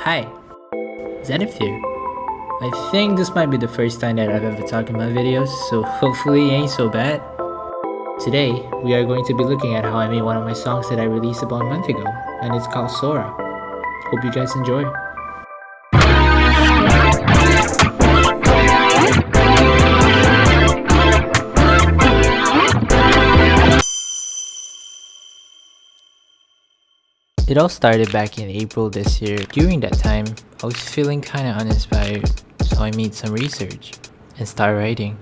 Hi, Zenith here. I think this might be the first time that I've ever talked in my videos, so hopefully it ain't so bad. Today, we are going to be looking at how I made one of my songs that I released about a month ago, and it's called Sora. Hope you guys enjoy. It all started back in April this year. During that time, I was feeling kinda uninspired, so I made some research and started writing.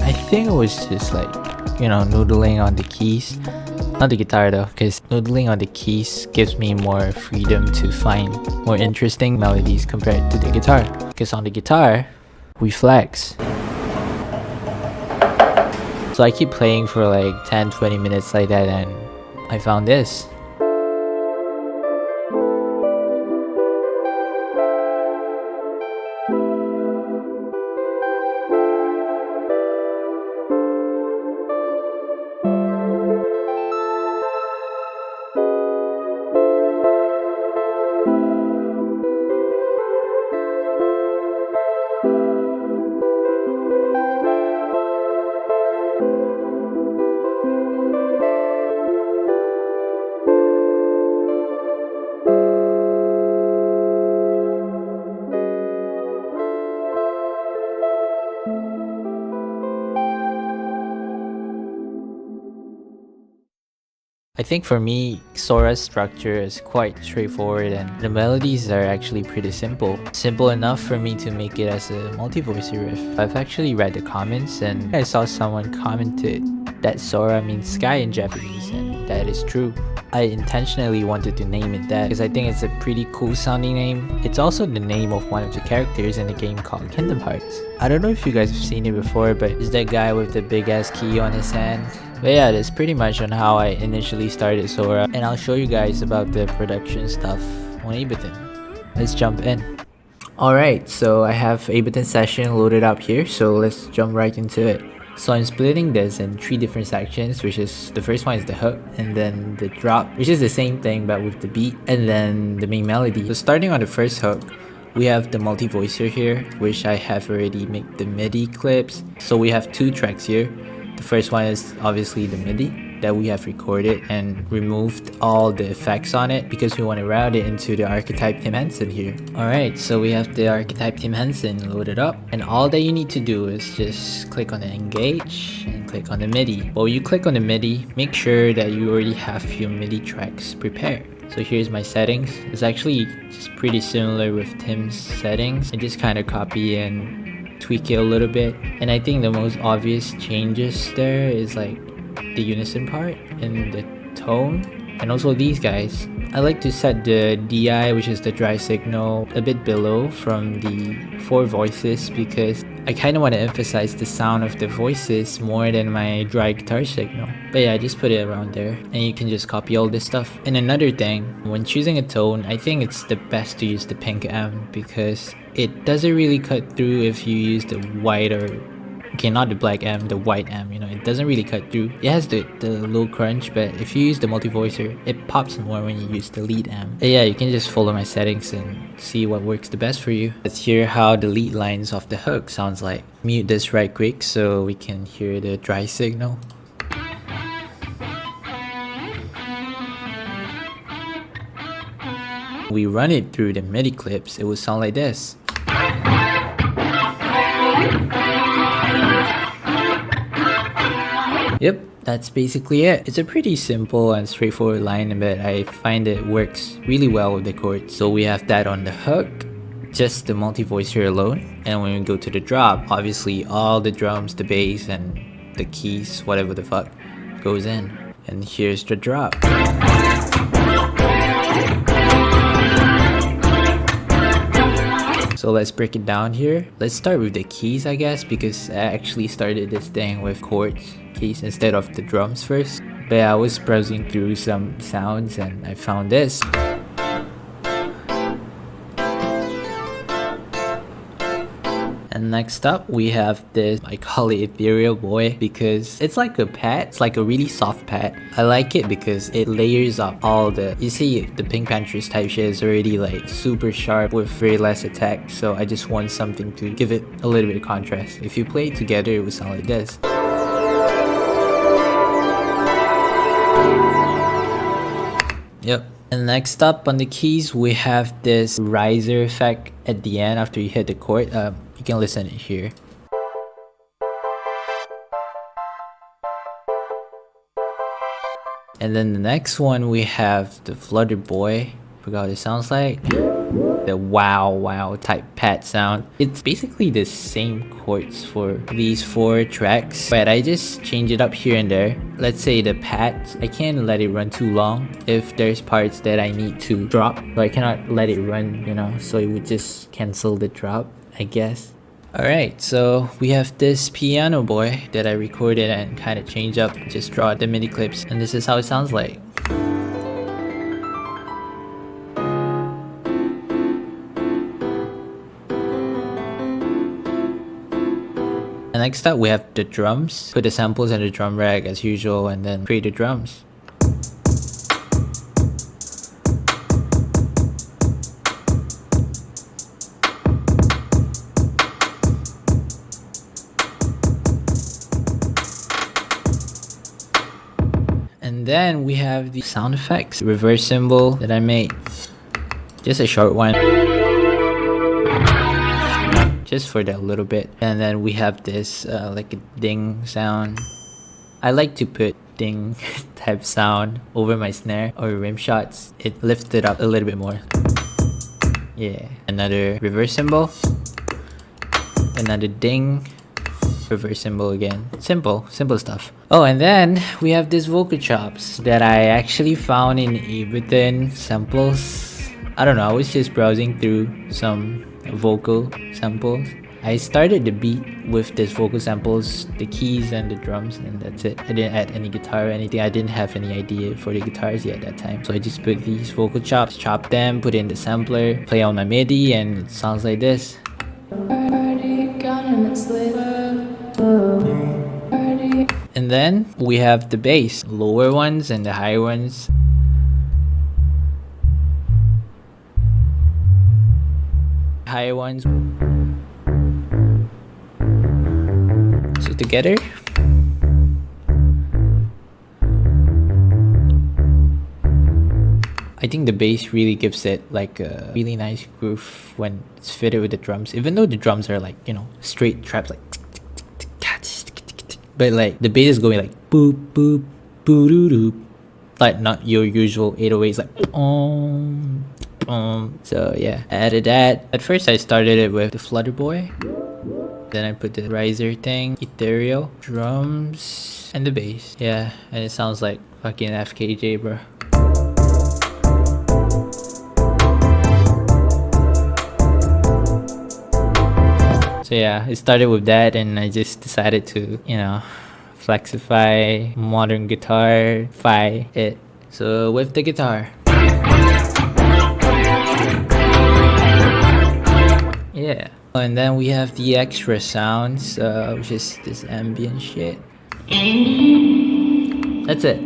I think it was just like, noodling on the keys. Not the guitar though, because noodling on the keys gives me more freedom to find more interesting melodies compared to the guitar. Because on the guitar, we flex. So I keep playing for like 10-20 minutes like that, and I found this. I think for me, Sora's structure is quite straightforward and the melodies are actually pretty simple. Simple enough for me to make it as a multi-voice riff. I've actually read the comments and I saw someone commented that Sora means sky in Japanese, and that is true. I intentionally wanted to name it that because I think it's a pretty cool sounding name. It's also the name of one of the characters in the game called Kingdom Hearts. I don't know if you guys have seen it before, but it's that guy with the big ass key on his hand. But yeah, that's pretty much on how I initially started Sora, and I'll show you guys about the production stuff on Ableton. Let's jump in. Alright, so I have Ableton session loaded up here, so let's jump right into it. So I'm splitting this in 3 different sections, which is the first one is the hook, and then the drop, which is the same thing but with the beat, and then the main melody. So starting on the first hook, we have the multi-voicer here, which I have already made the MIDI clips. So we have 2 tracks here. The first one is obviously the MIDI that we have recorded and removed all the effects on it because we want to route it into the archetype Tim Henson here. Alright, so we have the archetype Tim Henson loaded up, and all that you need to do is just click on the engage and click on the MIDI. While you click on the MIDI, make sure that you already have your MIDI tracks prepared. So here's my settings. It's actually just pretty similar with Tim's settings. I just kind of copy and tweak it a little bit, and I think the most obvious changes there is like the unison part and the tone, and also these guys. I like to set the DI, which is the dry signal, a bit below from the 4 voices because I kind of want to emphasize the sound of the voices more than my dry guitar signal. But yeah, I just put it around there and you can just copy all this stuff. And another thing, when choosing a tone, I think it's the best to use the pink M because it doesn't really cut through if you use the white or not the black M, the white M, it doesn't really cut through. It has the low crunch, but if you use the multi-voicer, it pops more when you use the lead M. But yeah, you can just follow my settings and see what works the best for you. Let's hear how the lead lines of the hook sounds like. Mute this right quick so we can hear the dry signal. We run it through the MIDI clips, it will sound like this. Yep, that's basically it. It's a pretty simple and straightforward line, but I find it works really well with the chords. So we have that on the hook, just the multi-voicer alone. And when we go to the drop, obviously all the drums, the bass, and the keys, whatever the fuck, goes in. And here's the drop. So let's break it down here. Let's start with the keys, I guess, because I actually started this thing with chords, keys, instead of the drums first. But yeah, I was browsing through some sounds and I found this. And Next up, we have this, I call it Ethereal Boy because it's like a pet. It's like a really soft pet. I like it because it layers up all the, you see the Pink Panthers type shit is already like super sharp with very less attack. So I just want something to give it a little bit of contrast. If you play it together, it would sound like this. Yep. And next up on the keys, we have this riser effect at the end after you hit the chord. You can listen it here. And then the next one, we have the Flutter Boy. Forgot what it sounds like. The wow type pad sound. It's basically the same chords for these 4 tracks, but I just change it up here and there. Let's say the pads, I can't let it run too long if there's parts that I need to drop, so I cannot let it run, you know, so it would just cancel the drop, I guess. Alright, so we have this piano boy that I recorded and kind of changed up, just draw the MIDI clips, and this is how it sounds like. And next up, we have the drums. Put the samples in the drum rack as usual and then create the drums. And then we have the sound effects, reverse cymbal that I made. Just a short one. Just for that little bit. And then we have this like a ding sound. I like to put ding type sound over my snare or rim shots. It lifts it up a little bit more. Yeah. Another reverse cymbal. Another ding. Reverse cymbal again. Simple stuff. Oh, and then we have these vocal chops that I actually found in Ableton samples. I don't know, I was just browsing through some vocal samples. I started the beat with these vocal samples, the keys and the drums, and that's it. I didn't add any guitar or anything. I didn't have any idea for the guitars yet at that time. So I just put these vocal chops, chop them, put in the sampler, play on my MIDI, and it sounds like this. And then we have the bass, lower ones and the higher ones. Higher ones. So together. I think the bass really gives it like a really nice groove when it's fitted with the drums. Even though the drums are like, you know, straight traps like, but like the bass is going like boop boop boo doo doo, like not your usual 808s like So yeah, I added that. At first I started it with the Flutter Boy. Then I put the riser thing, ethereal, drums, and the bass. Yeah, and it sounds like fucking FKJ, bro. So yeah, it started with that and I just decided to, you know, flexify, modern guitar-fy it. So with the guitar. Yeah. And then we have the extra sounds, which is this ambient shit. That's it.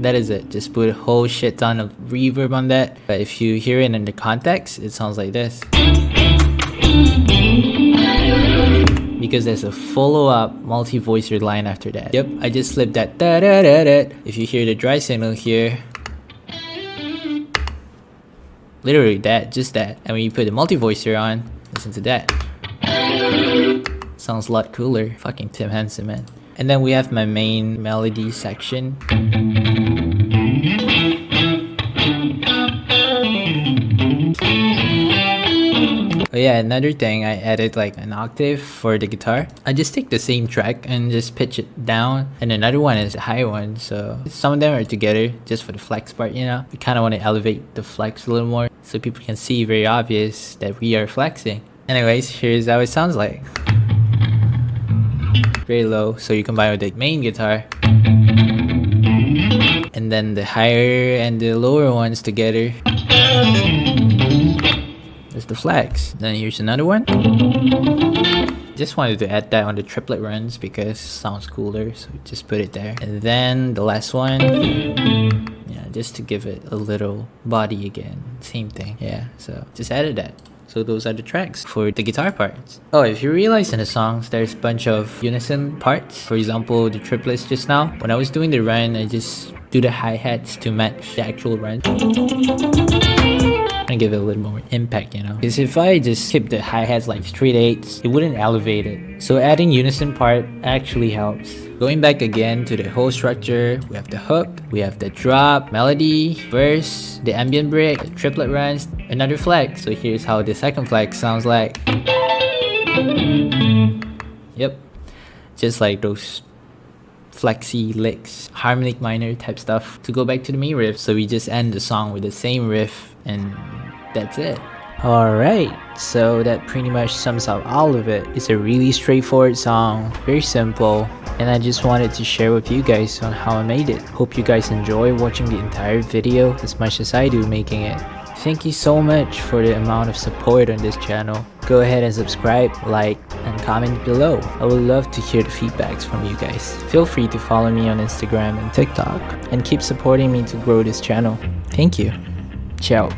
That is it. Just put a whole shit ton of reverb on that. But if you hear it in the context, it sounds like this. Because there's a follow-up multi-voicer line after that. Yep, I just slipped that da da da da. If you hear the dry signal here, literally that, just that. And when you put the multi-voicer on, listen to that. Sounds a lot cooler. Fucking Tim Henson, man. And then we have my main melody section. Oh yeah, another thing, I added like an octave for the guitar. I just take the same track and just pitch it down, and another one is a higher one, so some of them are together just for the flex part, you know. We kind of want to elevate the flex a little more so people can see very obvious that we are flexing. Anyways, here's how it sounds like. Very low, so you combine with the main guitar. And then the higher and the lower ones together. That's the flex. Then here's another one. Just wanted to add that on the triplet runs because it sounds cooler, so just put it there. And then the last one, yeah, just to give it a little body again. Same thing, yeah, so just added that. So those are the tracks for the guitar parts. Oh, if you realize in the songs, there's a bunch of unison parts. For example, the triplets just now. When I was doing the run, I just do the hi-hats to match the actual run. And give it a little more impact, you know. Because if I just keep the hi-hats like straight 8s, it wouldn't elevate it. So adding unison part actually helps. Going back again to the whole structure, we have the hook, we have the drop, melody, verse, the ambient break, the triplet runs, another flag. So here's how the second flag sounds like. Yep, just like those flexy licks, harmonic minor type stuff to go back to the main riff. So we just end the song with the same riff and that's it. Alright, so that pretty much sums up all of it. It's a really straightforward song, very simple, and I just wanted to share with you guys on how I made it. Hope you guys enjoy watching the entire video as much as I do making it. Thank you so much for the amount of support on this channel. Go ahead and subscribe, like, and comment below. I would love to hear the feedbacks from you guys. Feel free to follow me on Instagram and TikTok, and keep supporting me to grow this channel. Thank you. Ciao.